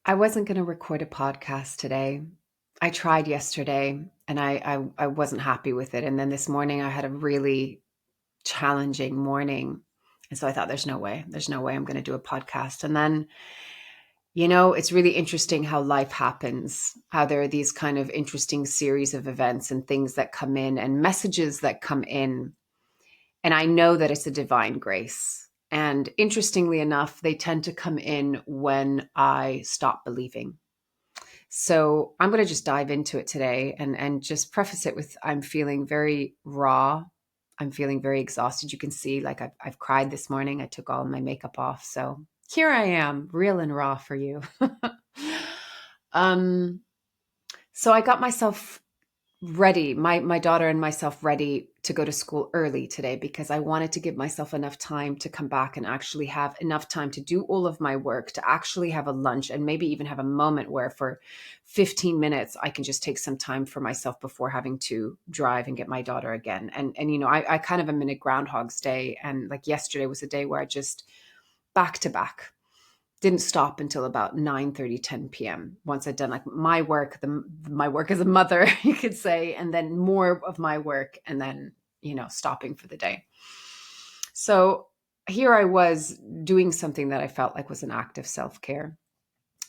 I wasn't going to record a podcast today. I tried yesterday and I wasn't happy with it. And then this morning I had a really challenging morning. And so I thought, there's no way I'm going to do a podcast. And then, it's really interesting how life happens, how there are these kind of interesting series of events and things that come in and messages that come in. And I know that it's a divine grace. And interestingly enough, they tend to come in when I stop believing. So I'm going to just dive into it today and just preface it with I'm feeling very raw. I'm feeling very exhausted. You can see, like, I've cried this morning. I took all my makeup off. So here I am, real and raw for you. um, so I got myself ready, my daughter and myself ready to go to school early today because I wanted to give myself enough time to come back and actually have enough time to do all of my work, to actually have a lunch and maybe even have a moment where for 15 minutes I can just take some time for myself before having to drive and get my daughter again. And I kind of am in a groundhog's day, and like yesterday was a day where I just back to back didn't stop until about 9:30, 10 p.m. Once I'd done like my work, my work as a mother, you could say, and then more of my work, and then, stopping for the day. So here I was doing something that I felt like was an act of self-care.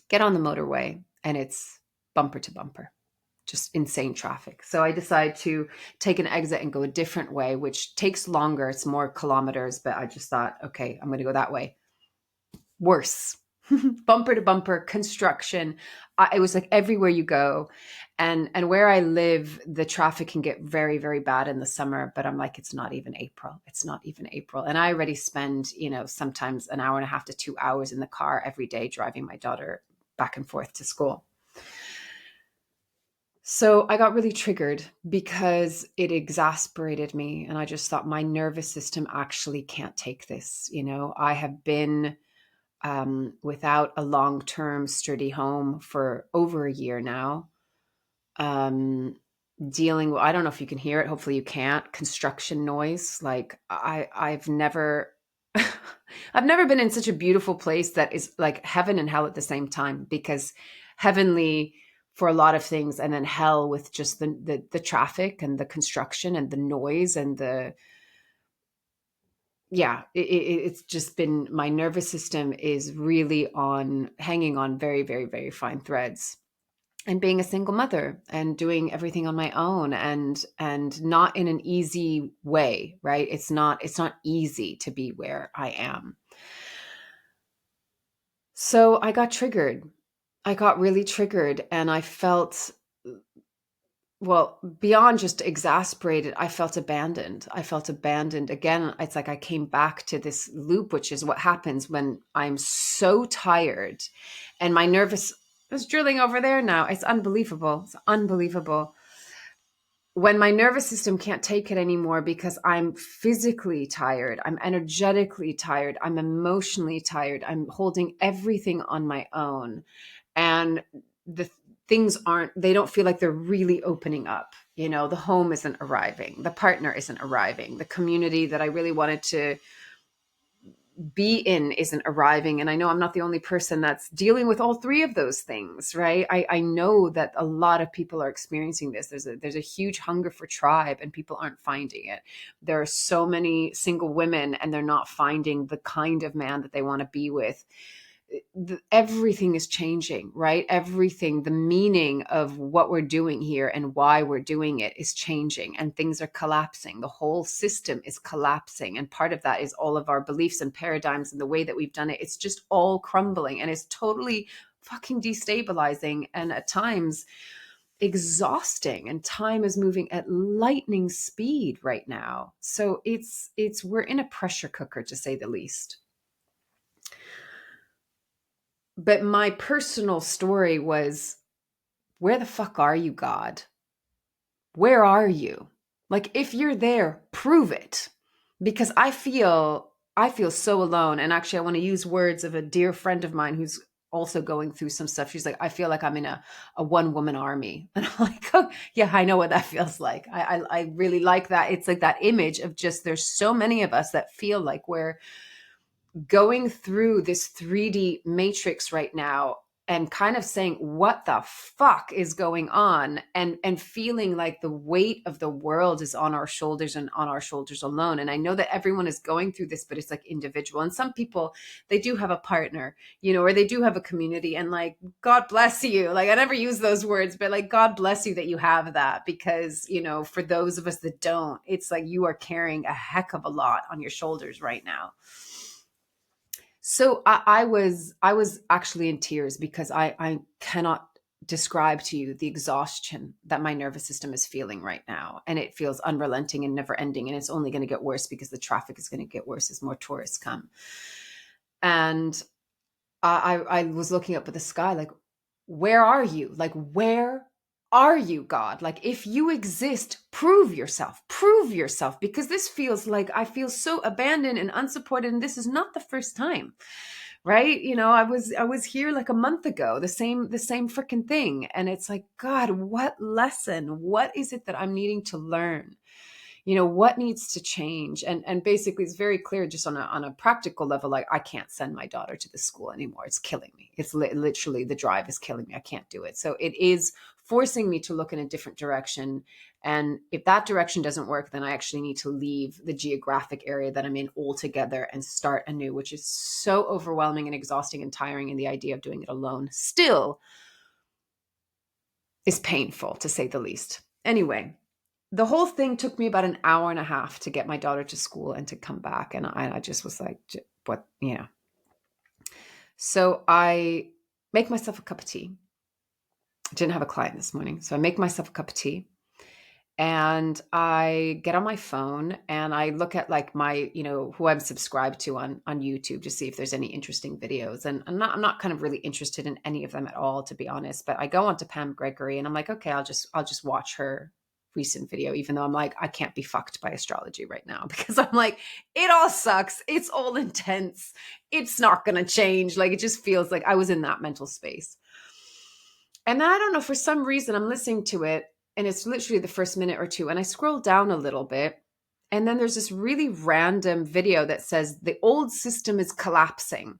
Get on the motorway and it's bumper to bumper, just insane traffic. So I decide to take an exit and go a different way, which takes longer. It's more kilometers, but I just thought, okay, I'm going to go that way. Worse. Bumper to bumper construction. It was like everywhere you go. And where I live, the traffic can get very, very bad in the summer, but I'm like, it's not even April. It's not even April. And I already spend, sometimes an hour and a half to 2 hours in the car every day driving my daughter back and forth to school. So I got really triggered because it exasperated me. And I just thought my nervous system actually can't take this. I have been without a long-term sturdy home for over a year now. Dealing with, I don't know if you can hear it. Hopefully you can't. Construction noise. Like I've never, I've never been in such a beautiful place that is like heaven and hell at the same time, because heavenly for a lot of things, and then hell with just the traffic and the construction and the noise and it's just been, my nervous system is really hanging on very, very, very fine threads. And being a single mother and doing everything on my own and not in an easy way, right? It's not easy to be where I am. So I got triggered. I got really triggered, and I felt, well, beyond just exasperated, I felt abandoned. I felt abandoned again. It's like I came back to this loop, which is what happens when I'm so tired and my nervous is drilling over there now. It's unbelievable. It's unbelievable. When my nervous system can't take it anymore because I'm physically tired, I'm energetically tired, I'm emotionally tired, I'm holding everything on my own. And the things they don't feel like they're really opening up. The home isn't arriving, the partner isn't arriving, the community that I really wanted to be in isn't arriving. And I know I'm not the only person that's dealing with all three of those things, right? I know that a lot of people are experiencing this. There's a huge hunger for tribe, and people aren't finding it. There are so many single women, and they're not finding the kind of man that they want to be with. Everything is changing, right? Everything, the meaning of what we're doing here and why we're doing it is changing, and things are collapsing. The whole system is collapsing. And part of that is all of our beliefs and paradigms and the way that we've done it. It's just all crumbling, and it's totally fucking destabilizing and at times exhausting. And time is moving at lightning speed right now. So we're in a pressure cooker, to say the least. But my personal story was, where the fuck are you, God? Where are you? Like, if you're there, prove it. Because I feel so alone. And actually, I want to use words of a dear friend of mine who's also going through some stuff. She's like, I feel like I'm in a one-woman army. And I'm like, oh, yeah, I know what that feels like. I really like that. It's like that image of just, there's so many of us that feel like we're going through this 3D matrix right now, and kind of saying, what the fuck is going on? And feeling like the weight of the world is on our shoulders and on our shoulders alone. And I know that everyone is going through this, but it's like individual. And some people, they do have a partner, or they do have a community, and like, God bless you. Like, I never use those words, but like, God bless you that you have that, because, for those of us that don't, it's like you are carrying a heck of a lot on your shoulders right now. So I was actually in tears, because I cannot describe to you the exhaustion that my nervous system is feeling right now. And it feels unrelenting and never ending. And it's only going to get worse, because the traffic is going to get worse as more tourists come. And I was looking up at the sky, like, where are you? Like, where are you, God? Like, if you exist, prove yourself, because this feels like I feel so abandoned and unsupported. And this is not the first time, right? I was here like a month ago, the same freaking thing. And it's like, God, what lesson, what is it that I'm needing to learn? What needs to change? And basically it's very clear, just on a practical level, like, I can't send my daughter to the school anymore. It's killing me. It's literally, the drive is killing me. I can't do it. So it is forcing me to look in a different direction. And if that direction doesn't work, then I actually need to leave the geographic area that I'm in altogether and start anew, which is so overwhelming and exhausting and tiring. And the idea of doing it alone still is painful, to say the least. Anyway, the whole thing took me about an hour and a half to get my daughter to school and to come back. And I just was like, what, So I make myself a cup of tea. I didn't have a client this morning. So I make myself a cup of tea, and I get on my phone and I look at like my, who I'm subscribed to on YouTube, to see if there's any interesting videos. And I'm not kind of really interested in any of them at all, to be honest. But I go on to Pam Gregory and I'm like, okay, I'll just watch her recent video, even though I'm like, I can't be fucked by astrology right now, because I'm like, it all sucks. It's all intense. It's not going to change. Like, it just feels like I was in that mental space. And then I don't know, for some reason I'm listening to it, and it's literally the first minute or two, and I scroll down a little bit, and then there's this really random video that says the old system is collapsing,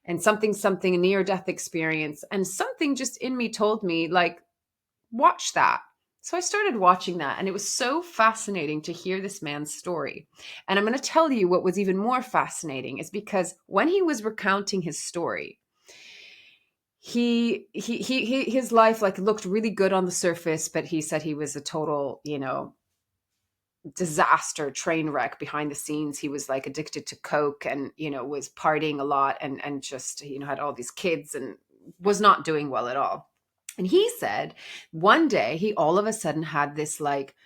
and something, a near-death experience. And something just in me told me, like, watch that. So I started watching that, and it was so fascinating to hear this man's story. And I'm going to tell you what was even more fascinating is because when he was recounting his story, his life like looked really good on the surface, but he said he was a total, disaster, train wreck behind the scenes. He was like addicted to coke, and was partying a lot, and just had all these kids and was not doing well at all. And he said one day he all of a sudden had this, like,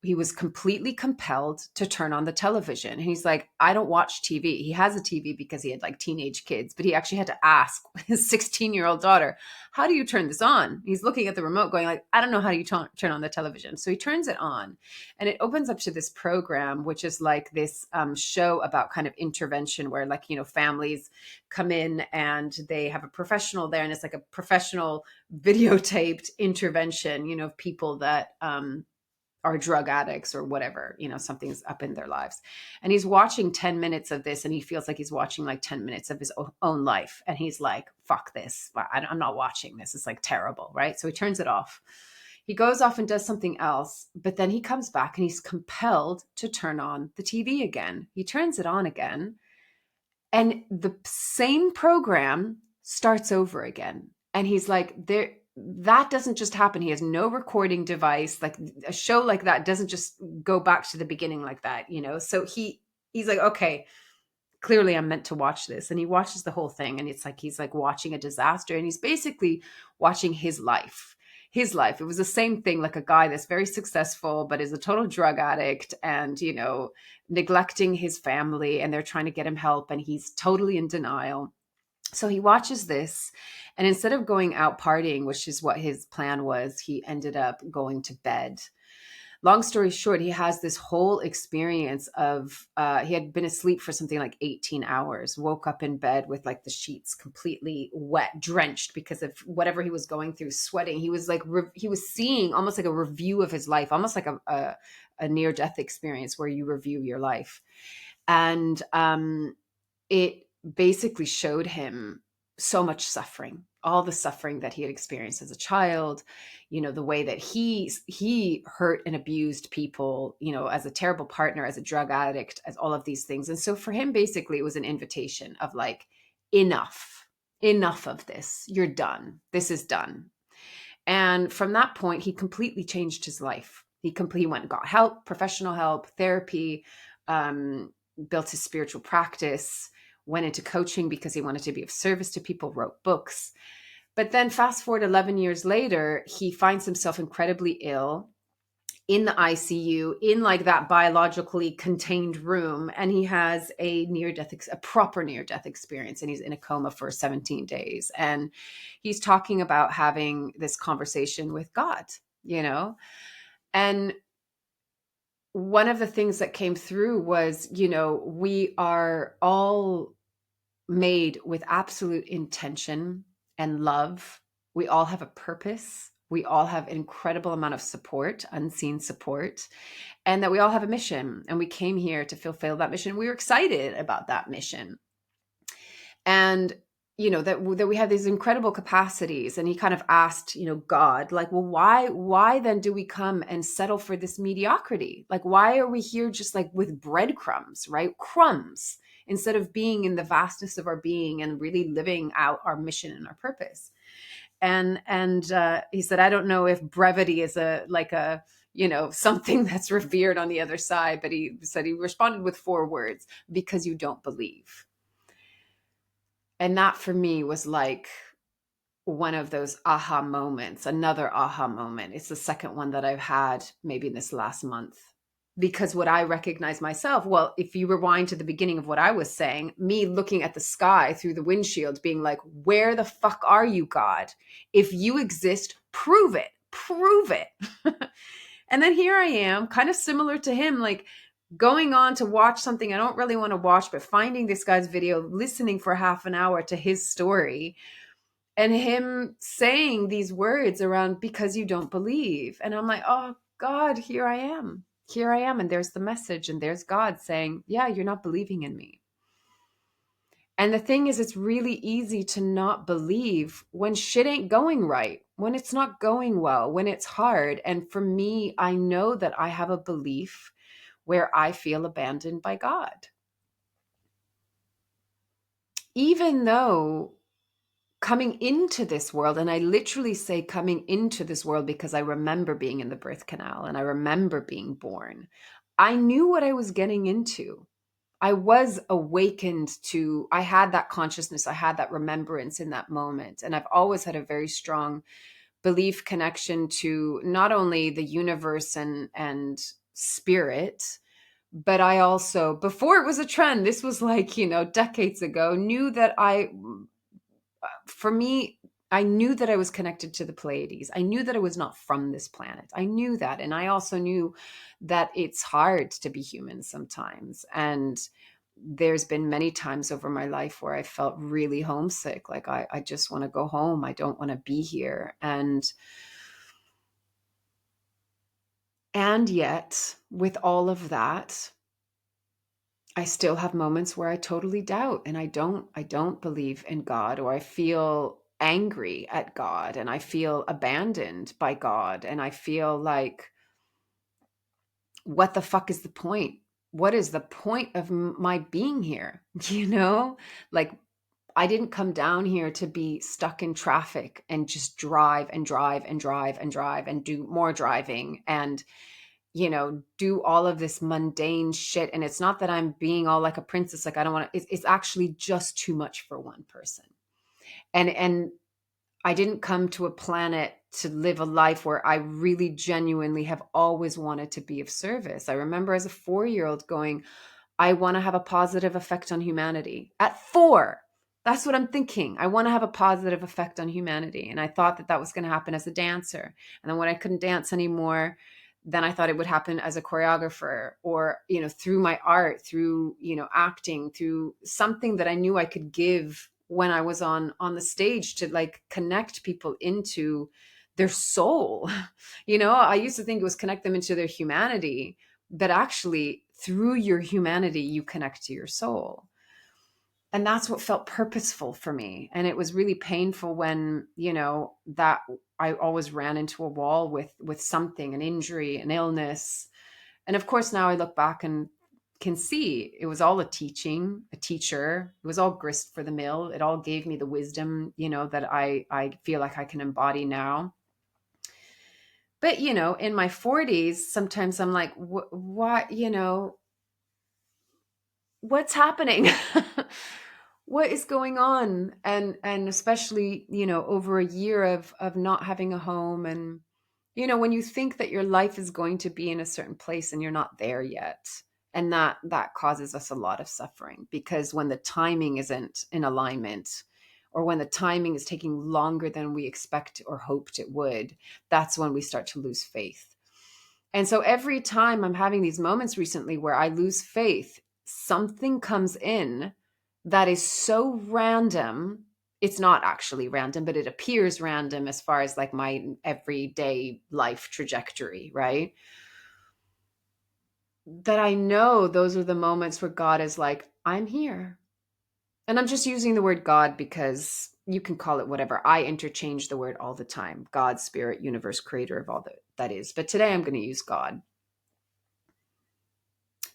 he was completely compelled to turn on the television. And he's like, I don't watch TV. He has a TV because he had like teenage kids, but he actually had to ask his 16-year-old daughter, how do you turn this on? He's looking at the remote going like, I don't know how do you turn on the television. So he turns it on, and it opens up to this program, which is like this show about kind of intervention, where like, families come in and they have a professional there, and it's like a professional videotaped intervention, of people that, are drug addicts or whatever, something's up in their lives. And he's watching 10 minutes of this, and he feels like he's watching like 10 minutes of his own life. And he's like, fuck this. I'm not watching this. It's like terrible. Right. So he turns it off. He goes off and does something else, but then he comes back and he's compelled to turn on the TV again. He turns it on again, and the same program starts over again. And he's like, that doesn't just happen. He has no recording device. Like, a show like that doesn't just go back to the beginning like that, So he's like, okay, clearly I'm meant to watch this. And he watches the whole thing, and it's like he's like watching a disaster, and he's basically watching his life. It was the same thing, like a guy that's very successful but is a total drug addict, and neglecting his family, and they're trying to get him help, and he's totally in denial. So he watches this, and instead of going out partying, which is what his plan was, he ended up going to bed. Long story short, he has this whole experience of, he had been asleep for something like 18 hours, woke up in bed with like the sheets completely wet, drenched because of whatever he was going through, sweating. He was like, he was seeing almost like a review of his life, almost like a near-death experience where you review your life. And it basically showed him so much suffering, all the suffering that he had experienced as a child, the way that he hurt and abused people, as a terrible partner, as a drug addict, as all of these things. And so for him, basically, it was an invitation of like, enough of this. You're done. This is done. And from that point, he completely changed his life. He went and got help, professional help, therapy, built his spiritual practice, went into coaching because he wanted to be of service to people, wrote books. But then fast forward 11 years later, he finds himself incredibly ill in the ICU, in like that biologically contained room. And he has a proper near-death experience. And he's in a coma for 17 days. And he's talking about having this conversation with God, and one of the things that came through was, we are all made with absolute intention and love. We all have a purpose. We all have an incredible amount of support, unseen support, and that we all have a mission. And we came here to fulfill that mission. We were excited about that mission. And that we have these incredible capacities. And he kind of asked, God, like, well, why then do we come and settle for this mediocrity? Like, why are we here just like with breadcrumbs, right? Crumbs, instead of being in the vastness of our being and really living out our mission and our purpose. And he said, I don't know if brevity is something that's revered on the other side, but he said he responded with 4 words: because you don't believe. And that for me was like one of those aha moments, another aha moment. It's the second one that I've had maybe in this last month. Because what I recognize myself, well, if you rewind to the beginning of what I was saying, me looking at the sky through the windshield, being like, where the fuck are you, God? If you exist, prove it. And then here I am, kind of similar to him, like going on to watch something I don't really want to watch, but finding this guy's video, listening for half an hour to his story, and him saying these words around because you don't believe. And I'm like, oh God, here I am. And there's the message, and there's God saying, yeah, you're not believing in me. And the thing is, it's really easy to not believe when shit ain't going right, when it's not going well, when it's hard. And for me, I know that I have a belief where I feel abandoned by God. Even though coming into this world, and I literally say coming into this world because I remember being in the birth canal and I remember being born, I knew what I was getting into. I was awakened to, I had that consciousness, I had that remembrance in that moment. And I've always had a very strong belief connection to not only the universe and spirit, but I also, before it was a trend, this was like, decades ago, knew that for me, I knew that I was connected to the Pleiades. I knew that I was not from this planet. I knew that. And I also knew that it's hard to be human sometimes. And there's been many times over my life where I felt really homesick. Like I just want to go home. I don't want to be here. And yet with all of that, I still have moments where I totally doubt and I don't believe in God, or I feel angry at God and I feel abandoned by God. And I feel like, what the fuck is the point? What is the point of my being here? Like I didn't come down here to be stuck in traffic and just drive and drive and drive and drive and do more driving and do all of this mundane shit. And it's not that I'm being all like a princess. Like I don't want to, it's actually just too much for one person. And I didn't come to a planet to live a life where I really genuinely have always wanted to be of service. I remember as a 4-year-old going, I want to have a positive effect on humanity. At 4, that's what I'm thinking. I want to have a positive effect on humanity. And I thought that was going to happen as a dancer. And then when I couldn't dance anymore, then I thought it would happen as a choreographer or, through my art, through, acting, through something that I knew I could give when I was on the stage to like connect people into their soul. I used to think it was connect them into their humanity, but actually through your humanity, you connect to your soul. And that's what felt purposeful for me. And it was really painful when, that I always ran into a wall with something, an injury, an illness. And of course, now I look back and can see it was all a teacher. It was all grist for the mill. It all gave me the wisdom, that I feel like I can embody now. But, in my 40s, sometimes I'm like, what, what's happening? What is going on? And especially, over a year of not having a home, and when you think that your life is going to be in a certain place and you're not there yet. And that causes us a lot of suffering, because when the timing isn't in alignment, or when the timing is taking longer than we expect or hoped it would, that's when we start to lose faith. And so every time I'm having these moments recently where I lose faith, something comes in that is so random. It's not actually random, but it appears random as far as like my everyday life trajectory, right? That I know those are the moments where God is like, I'm here. And I'm just using the word God because you can call it whatever. I interchange the word all the time. God, spirit, universe, creator of all that is. But today I'm going to use God.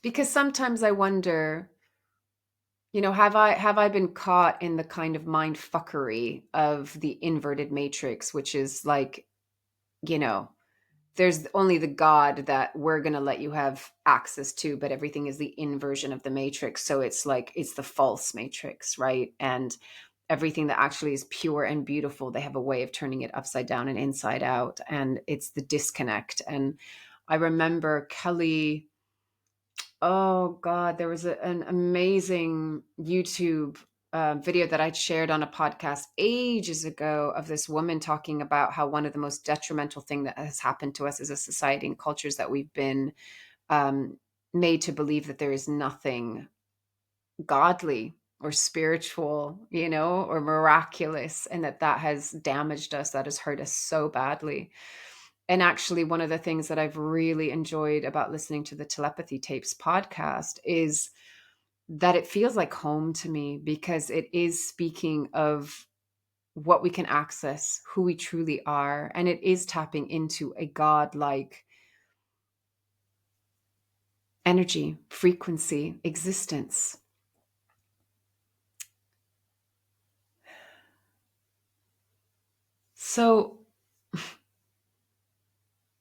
Because sometimes I wonder, have I been caught in the kind of mind fuckery of the inverted matrix, which is like, there's only the God that we're going to let you have access to, but everything is the inversion of the matrix. So it's like, it's the false matrix, right? And everything that actually is pure and beautiful, they have a way of turning it upside down and inside out. And it's the disconnect. And I remember Kelly, oh God, there was an amazing YouTube video that I'd shared on a podcast ages ago of this woman talking about how one of the most detrimental thing that has happened to us as a society and cultures that we've been um, made to believe that there is nothing godly or spiritual, or miraculous, and that has damaged us, that has hurt us so badly. And actually, one of the things that I've really enjoyed about listening to the Telepathy Tapes podcast is that it feels like home to me, because it is speaking of what we can access, who we truly are. And it is tapping into a God-like energy, frequency, existence. So,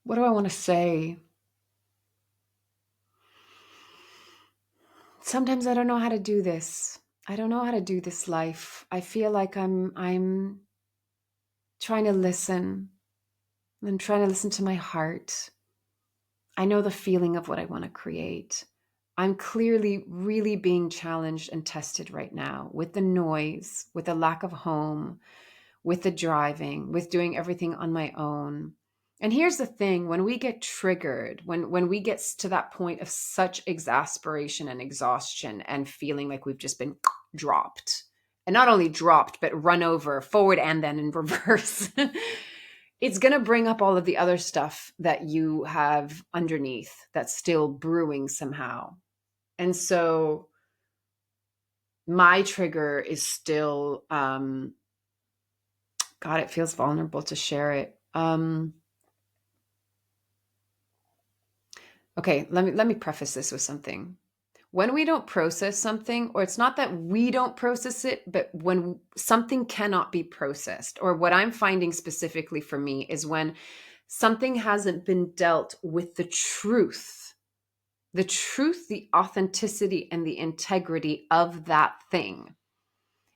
what do I want to say? Sometimes I don't know how to do this. I don't know how to do this life. I feel like I'm trying to listen. I'm trying to listen to my heart. I know the feeling of what I want to create. I'm clearly really being challenged and tested right now with the noise, with the lack of home, with the driving, with doing everything on my own. And here's the thing, when we get triggered, when we get to that point of such exasperation and exhaustion and feeling like we've just been dropped, and not only dropped, but run over forward and then in reverse, it's going to bring up all of the other stuff that you have underneath that's still brewing somehow. And so my trigger is still, God, it feels vulnerable to share it. Okay, let me preface this with something. When we don't process something, or it's not that we don't process it, but when something cannot be processed, or what I'm finding specifically for me is when something hasn't been dealt with the truth, the authenticity, and the integrity of that thing.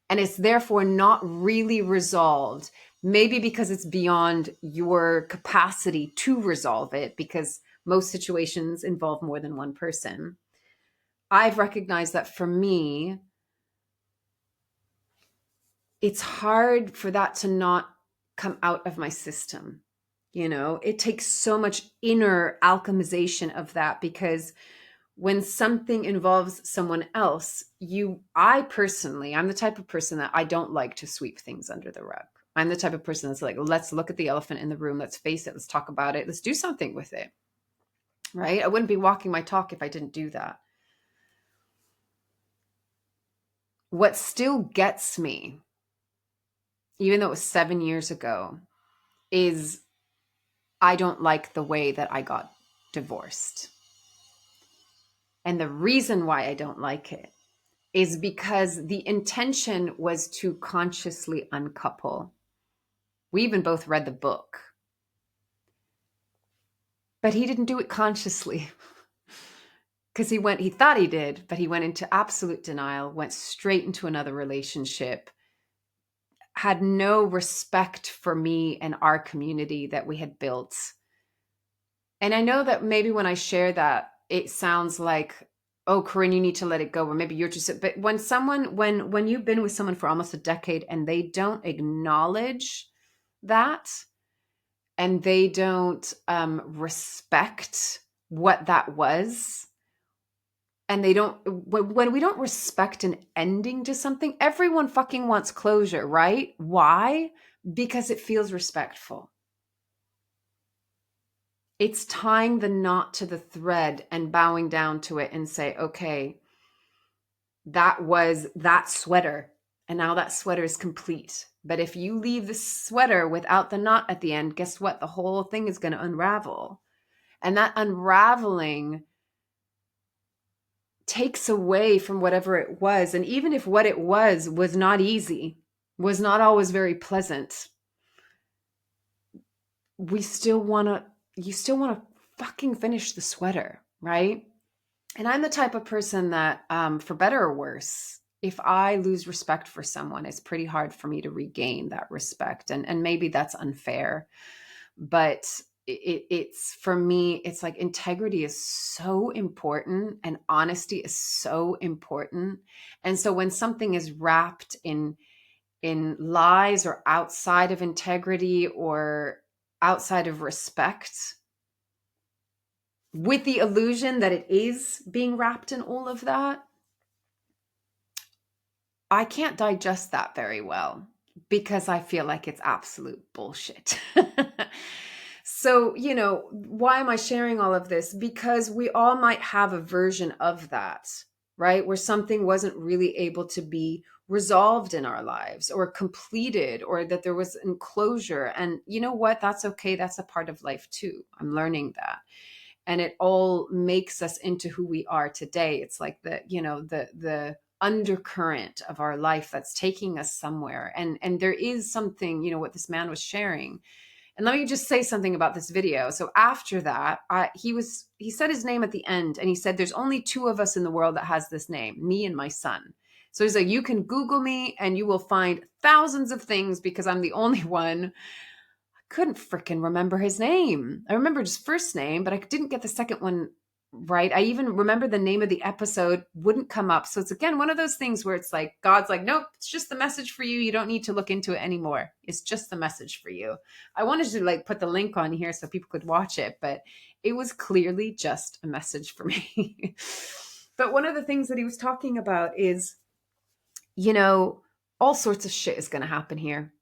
And it's therefore not really resolved, maybe because it's beyond your capacity to resolve it, because most situations involve more than one person. I've recognized that for me, it's hard for that to not come out of my system. It takes so much inner alchemization of that, because when something involves someone else, I'm the type of person that I don't like to sweep things under the rug. I'm the type of person that's like, let's look at the elephant in the room. Let's face it. Let's talk about it. Let's do something with it. Right? I wouldn't be walking my talk if I didn't do that. what still gets me, even though it was 7 years ago, is I don't like the way that I got divorced. And the reason why I don't like it is because the intention was to consciously uncouple. We even both read the book, but he didn't do it consciously. Because he thought he did, but he went into absolute denial, went straight into another relationship, had no respect for me and our community that we had built. And I know that maybe when I share that, it sounds like, oh, Corinne, you need to let it go, or maybe you're just, but when you've been with someone for almost a decade and they don't acknowledge that, and they don't respect what that was, and they don't, when we don't respect an ending to something, everyone fucking wants closure, right? Why? Because it feels respectful. It's tying the knot to the thread and bowing down to it and say, okay, that was that sweater, and now that sweater is complete. But if you leave the sweater without the knot at the end, guess what? The whole thing is going to unravel. And that unraveling takes away from whatever it was. And even if what it was not easy, was not always very pleasant, you still want to fucking finish the sweater, right? And I'm the type of person that, for better or worse, if I lose respect for someone, it's pretty hard for me to regain that respect. And maybe that's unfair, but it's for me, it's like integrity is so important and honesty is so important. And so when something is wrapped in lies or outside of integrity or outside of respect, with the illusion that it is being wrapped in all of that, I can't digest that very well because I feel like it's absolute bullshit. So, why am I sharing all of this? Because we all might have a version of that, right? Where something wasn't really able to be resolved in our lives or completed, or that there was enclosure. And you know what? That's okay. That's a part of life too. I'm learning that. And it all makes us into who we are today. It's like the undercurrent of our life that's taking us somewhere. And there is something, what this man was sharing. And let me just say something about this video. So after that, he said his name at the end, and he said, there's only two of us in the world that has this name, me and my son. So he's like, you can Google me and you will find thousands of things because I'm the only one. Couldn't freaking remember his name. I remembered his first name, but I didn't get the second one right. I even remember the name of the episode wouldn't come up. So it's again one of those things where it's like God's like, nope, it's just the message for you. You don't need to look into it anymore. It's just the message for you. I wanted to put the link on here so people could watch it, but it was clearly just a message for me. But one of the things that he was talking about is, all sorts of shit is going to happen here.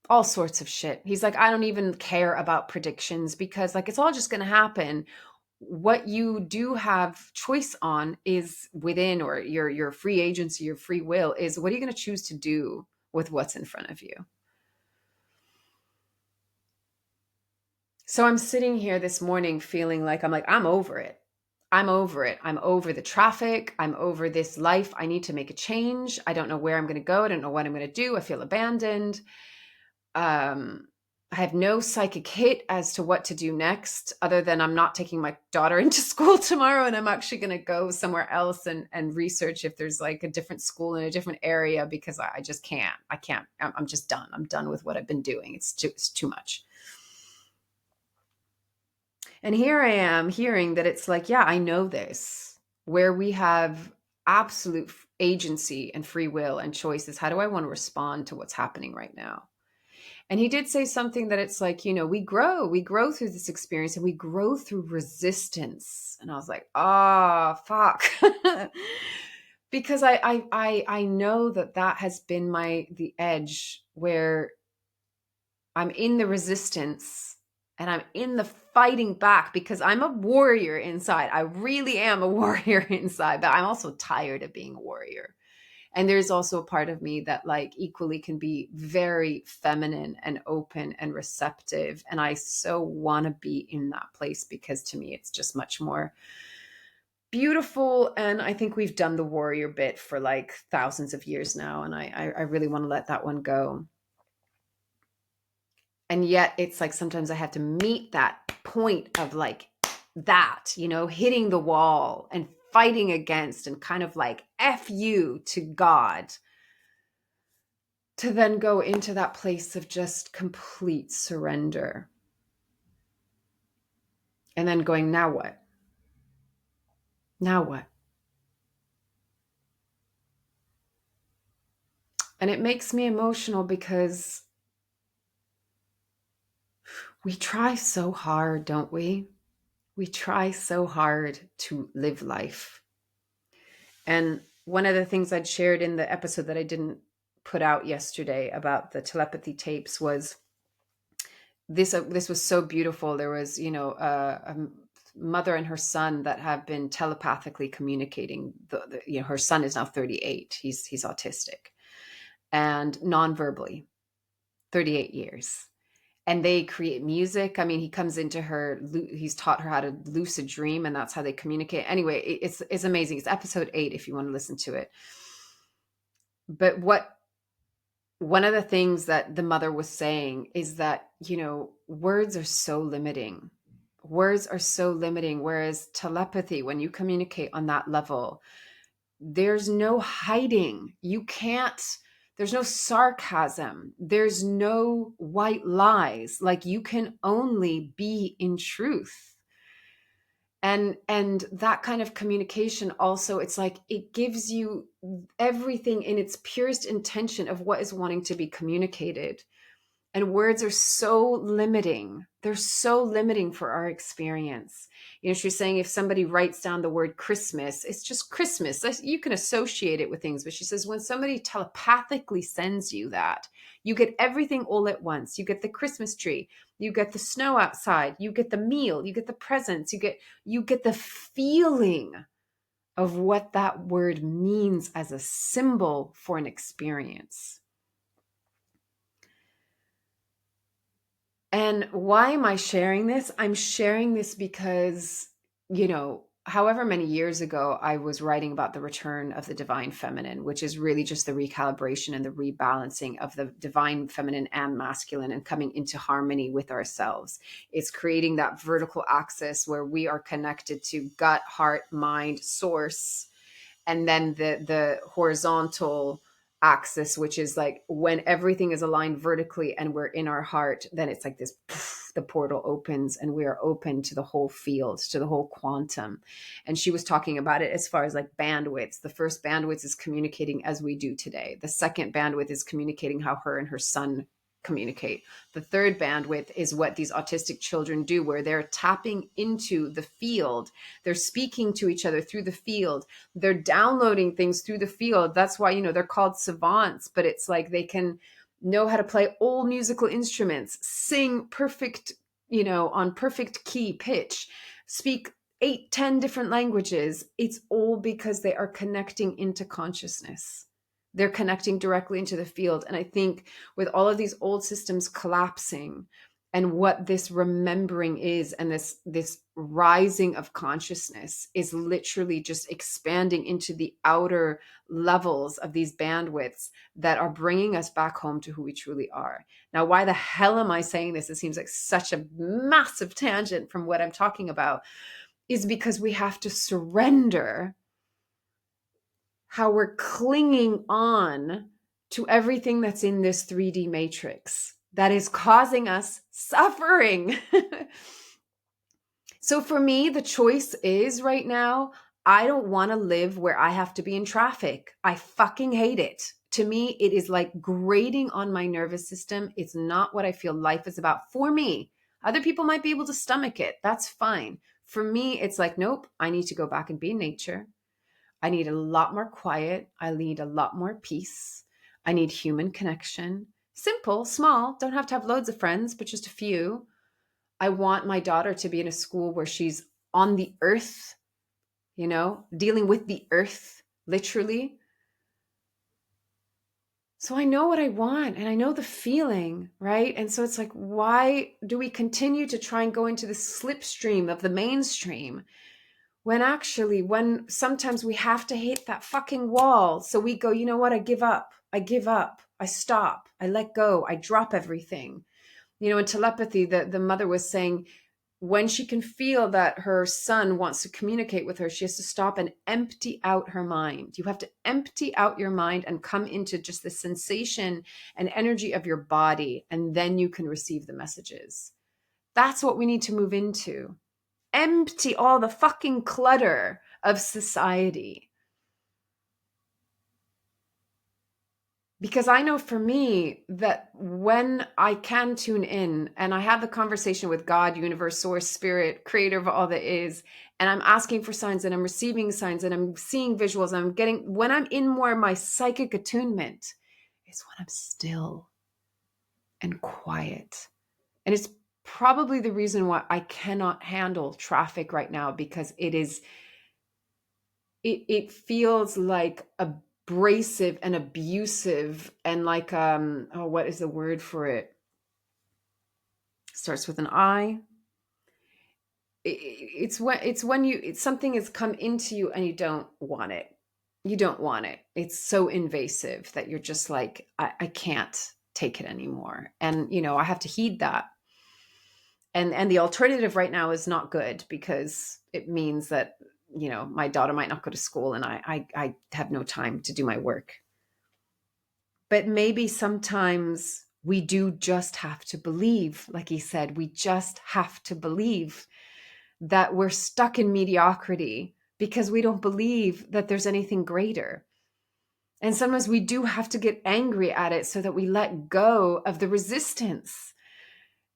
All sorts of shit. He's like, I don't even care about predictions because it's all just going to happen. What you do have choice on is within, or your free agency, your free will is, what are you going to choose to do with what's in front of you? So I'm sitting here this morning feeling like I'm over it. I'm over it. I'm over the traffic. I'm over this life. I need to make a change. I don't know where I'm going to go. I don't know what I'm going to do. I feel abandoned. I have no psychic hit as to what to do next, other than I'm not taking my daughter into school tomorrow, and I'm actually going to go somewhere else and research if there's a different school in a different area, because I just can't. I'm just done. I'm done with what I've been doing. It's too much. And here I am hearing that it's like, yeah, I know this, where we have absolute agency and free will and choices. How do I want to respond to what's happening right now? And he did say something that it's like, we grow through this experience, and we grow through resistance. And I was like, fuck. Because I know that has been the edge where I'm in the resistance and I'm in the fighting back, because I'm a warrior inside. I really am a warrior inside, but I'm also tired of being a warrior. And there's also a part of me that like equally can be very feminine and open and receptive. And I so want to be in that place because to me, it's just much more beautiful. And I think we've done the warrior bit for like thousands of years now. And I really want to let that one go. And yet it's like sometimes I have to meet that point of like that, hitting the wall and fighting against and kind of like F you to God, to then go into that place of just complete surrender. And then going, now what? Now what? And it makes me emotional because we try so hard, don't we? We try so hard to live life. And one of the things I'd shared in the episode that I didn't put out yesterday about the telepathy tapes was this was so beautiful. There was, a mother and her son that have been telepathically communicating. Her son is now 38. He's autistic and non-verbally, 38 years. And they create music. I mean, he comes into her, he's taught her how to lucid dream, and that's how they communicate. Anyway, it's amazing. It's episode 8 if you want to listen to it. But one of the things that the mother was saying is that, words are so limiting. Words are so limiting. Whereas telepathy, when you communicate on that level, there's no hiding. There's no sarcasm. There's no white lies. Like you can only be in truth. And that kind of communication also, it's like it gives you everything in its purest intention of what is wanting to be communicated. And words are so limiting. They're so limiting for our experience. She's saying if somebody writes down the word Christmas, it's just Christmas. You can associate it with things. But she says when somebody telepathically sends you that, you get everything all at once. You get the Christmas tree. You get the snow outside. You get the meal. You get the presents. You get the feeling of what that word means as a symbol for an experience. And why am I sharing this? I'm sharing this because, however many years ago, I was writing about the return of the divine feminine, which is really just the recalibration and the rebalancing of the divine feminine and masculine and coming into harmony with ourselves. It's creating that vertical axis where we are connected to gut, heart, mind, source, and then the horizontal axis, which is like when everything is aligned vertically and we're in our heart, then it's like this, the portal opens and we are open to the whole field, to the whole quantum. And she was talking about it as far as like bandwidths. The first bandwidth is communicating as we do today. The second bandwidth is communicating how her and her son communicate. The third bandwidth is what these autistic children do, where they're tapping into the field. They're speaking to each other through the field. They're downloading things through the field. That's why, they're called savants, but it's like they can know how to play all musical instruments, sing perfect, on perfect key pitch, speak 8-10 different languages. It's all because they are connecting into consciousness. They're connecting directly into the field. And I think with all of these old systems collapsing and what this remembering is, and this rising of consciousness is literally just expanding into the outer levels of these bandwidths that are bringing us back home to who we truly are. Now, why the hell am I saying this? It seems like such a massive tangent from what I'm talking about, is because we have to surrender how we're clinging on to everything that's in this 3D matrix that is causing us suffering. So for me, the choice is right now, I don't want to live where I have to be in traffic. I fucking hate it. To me, it is like grating on my nervous system. It's not what I feel life is about for me. Other people might be able to stomach it. That's fine. For me, it's like, nope, I need to go back and be in nature. I need a lot more quiet. I need a lot more peace. I need human connection. Simple, small, don't have to have loads of friends, but just a few. I want my daughter to be in a school where she's on the earth, dealing with the earth, literally. So I know what I want and I know the feeling, right? And so it's like, why do we continue to try and go into the slipstream of the mainstream when actually, when sometimes we have to hit that fucking wall? So we go, you know what? I give up. I give up. I stop. I let go. I drop everything. In telepathy, the mother was saying, when she can feel that her son wants to communicate with her, she has to stop and empty out her mind. You have to empty out your mind and come into just the sensation and energy of your body, and then you can receive the messages. That's what we need to move into. Empty all the fucking clutter of society. Because I know for me that when I can tune in and I have the conversation with God, universe, source, spirit, creator of all that is, and I'm asking for signs and I'm receiving signs and I'm seeing visuals, and when I'm in more of my psychic attunement, is when I'm still and quiet. And it's probably the reason why I cannot handle traffic right now, because it feels like abrasive and abusive, and like what is the word for it? Starts with an I. It's when something has come into you and you don't want it. You don't want it. It's so invasive that you're just like, I can't take it anymore. And I have to heed that. And the alternative right now is not good, because it means that my daughter might not go to school, and I have no time to do my work. But maybe sometimes we do just have to believe, like he said, we just have to believe that we're stuck in mediocrity because we don't believe that there's anything greater. And sometimes we do have to get angry at it so that we let go of the resistance.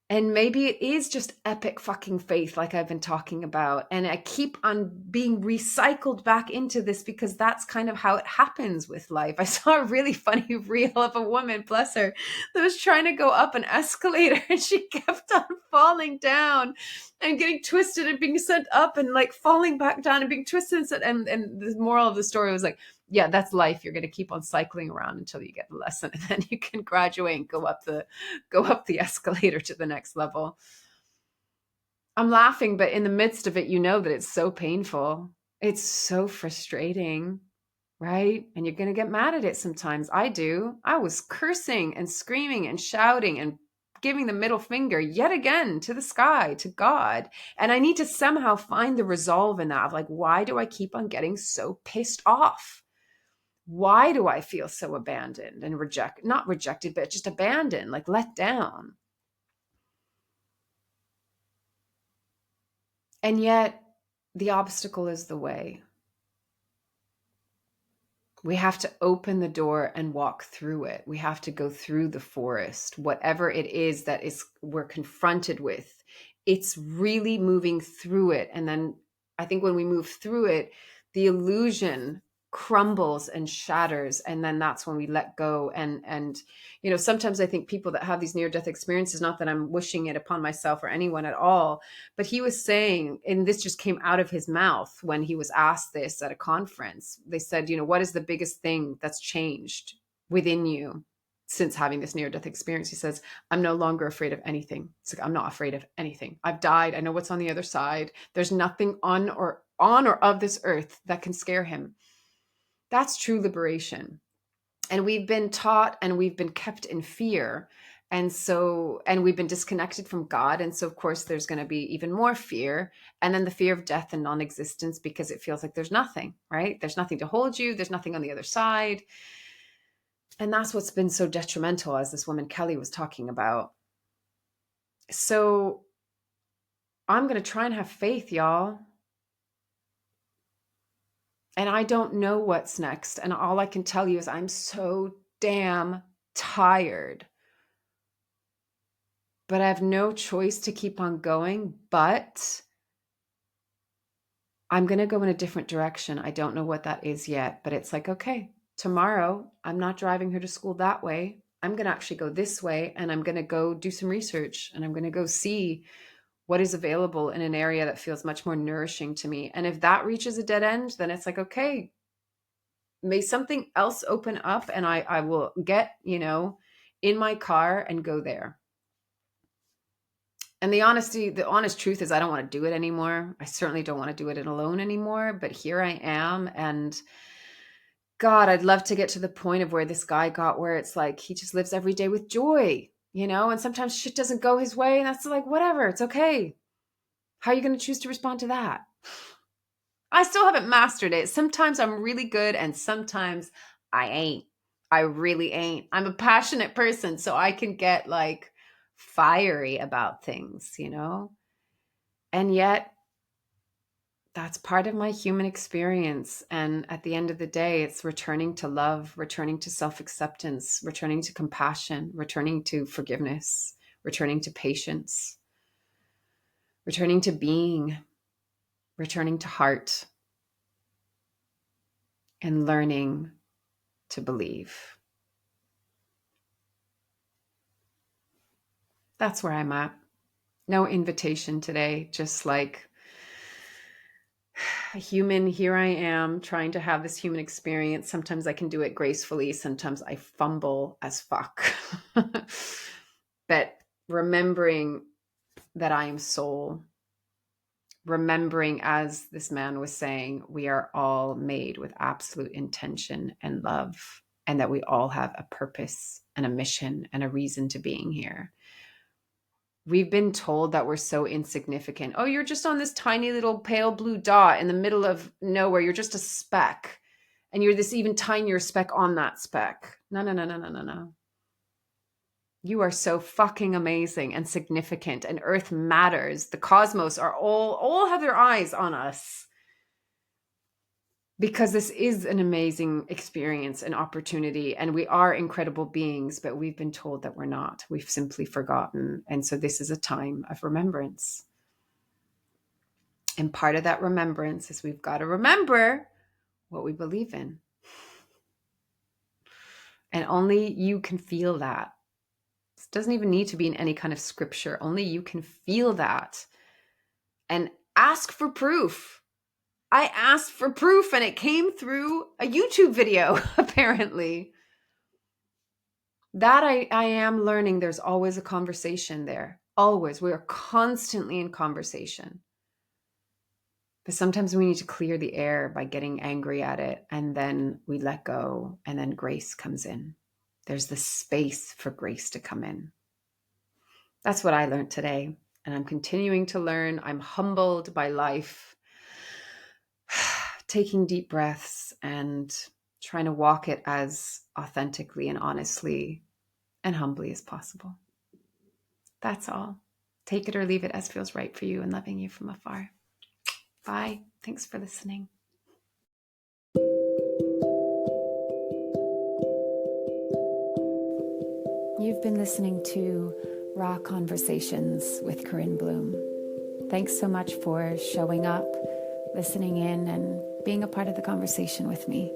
And maybe it is just epic fucking faith, like I've been talking about. And I keep on being recycled back into this because that's kind of how it happens with life. I saw a really funny reel of a woman, bless her, that was trying to go up an escalator, and she kept on falling down and getting twisted and being sent up and like falling back down and being twisted. And the moral of the story was like, yeah, that's life. You're going to keep on cycling around until you get the lesson, and then you can graduate and go up the escalator to the next level. I'm laughing, but in the midst of it, that it's so painful. It's so frustrating, right? And you're going to get mad at it sometimes. I do. I was cursing and screaming and shouting and giving the middle finger yet again to the sky, to God. And I need to somehow find the resolve in that of like, why do I keep on getting so pissed off? Why do I feel so abandoned and not rejected, but just abandoned, like let down? And yet the obstacle is the way. We have to open the door and walk through it. We have to go through the forest, whatever it is that we're confronted with. It's really moving through it. And then I think when we move through it, the illusion crumbles and shatters, and then that's when we let go. And sometimes I think people that have these near-death experiences, not that I'm wishing it upon myself or anyone at all, but he was saying, and this just came out of his mouth when he was asked this at a conference, they said, what is the biggest thing that's changed within you since having this near-death experience? He says, I'm no longer afraid of anything. It's like, I'm not afraid of anything. I've died. I know what's on the other side. There's nothing on or of this earth that can scare him. That's true liberation. And we've been taught and we've been kept in fear. And we've been disconnected from God. And so, of course, there's going to be even more fear. And then the fear of death and non-existence, because it feels like there's nothing, right? There's nothing to hold you. There's nothing on the other side. And that's what's been so detrimental, as this woman Kelly was talking about. So I'm going to try and have faith, y'all. And I don't know what's next. And all I can tell you is I'm so damn tired. But I have no choice to keep on going. But I'm going to go in a different direction. I don't know what that is yet. But it's like, okay, tomorrow I'm not driving her to school that way. I'm going to actually go this way. And I'm going to go do some research. And I'm going to go see what is available in an area that feels much more nourishing to me. And if that reaches a dead end, then it's like, okay, may something else open up, and I will get, in my car and go there. And the honest truth is I don't want to do it anymore. I certainly don't want to do it alone anymore, but here I am. And God, I'd love to get to the point of where this guy got, where it's like he just lives every day with joy, and sometimes shit doesn't go his way. And that's like, whatever, it's okay. How are you going to choose to respond to that? I still haven't mastered it. Sometimes I'm really good and sometimes I ain't. I really ain't. I'm a passionate person, so I can get like fiery about things, And yet that's part of my human experience. And at the end of the day, it's returning to love, returning to self-acceptance, returning to compassion, returning to forgiveness, returning to patience, returning to being, returning to heart, and learning to believe. That's where I'm at. No invitation today, just like a human, here I am trying to have this human experience. Sometimes I can do it gracefully. Sometimes I fumble as fuck. But remembering that I am soul, remembering, as this man was saying, we are all made with absolute intention and love, and that we all have a purpose and a mission and a reason to being here. We've been told that we're so insignificant. Oh, you're just on this tiny little pale blue dot in the middle of nowhere. You're just a speck. And you're this even tinier speck on that speck. No, no, no, no, no, no, no. You are so fucking amazing and significant, and Earth matters. The cosmos are all have their eyes on us. Because this is an amazing experience and opportunity, and we are incredible beings, but we've been told that we're not. We've simply forgotten. And so this is a time of remembrance. And part of that remembrance is we've got to remember what we believe in. And only you can feel that. It doesn't even need to be in any kind of scripture. Only you can feel that. And ask for proof. I asked for proof and it came through a YouTube video, apparently. That I am learning there's always a conversation there. Always. We are constantly in conversation. But sometimes we need to clear the air by getting angry at it, and then we let go, and then grace comes in. There's the space for grace to come in. That's what I learned today, and I'm continuing to learn. I'm humbled by life. Taking deep breaths and trying to walk it as authentically and honestly and humbly as possible. That's all. Take it or leave it as feels right for you, and loving you from afar. Bye. Thanks for listening. You've been listening to Raw Conversations with Corinne Bloom. Thanks so much for showing up, listening in, and being a part of the conversation with me.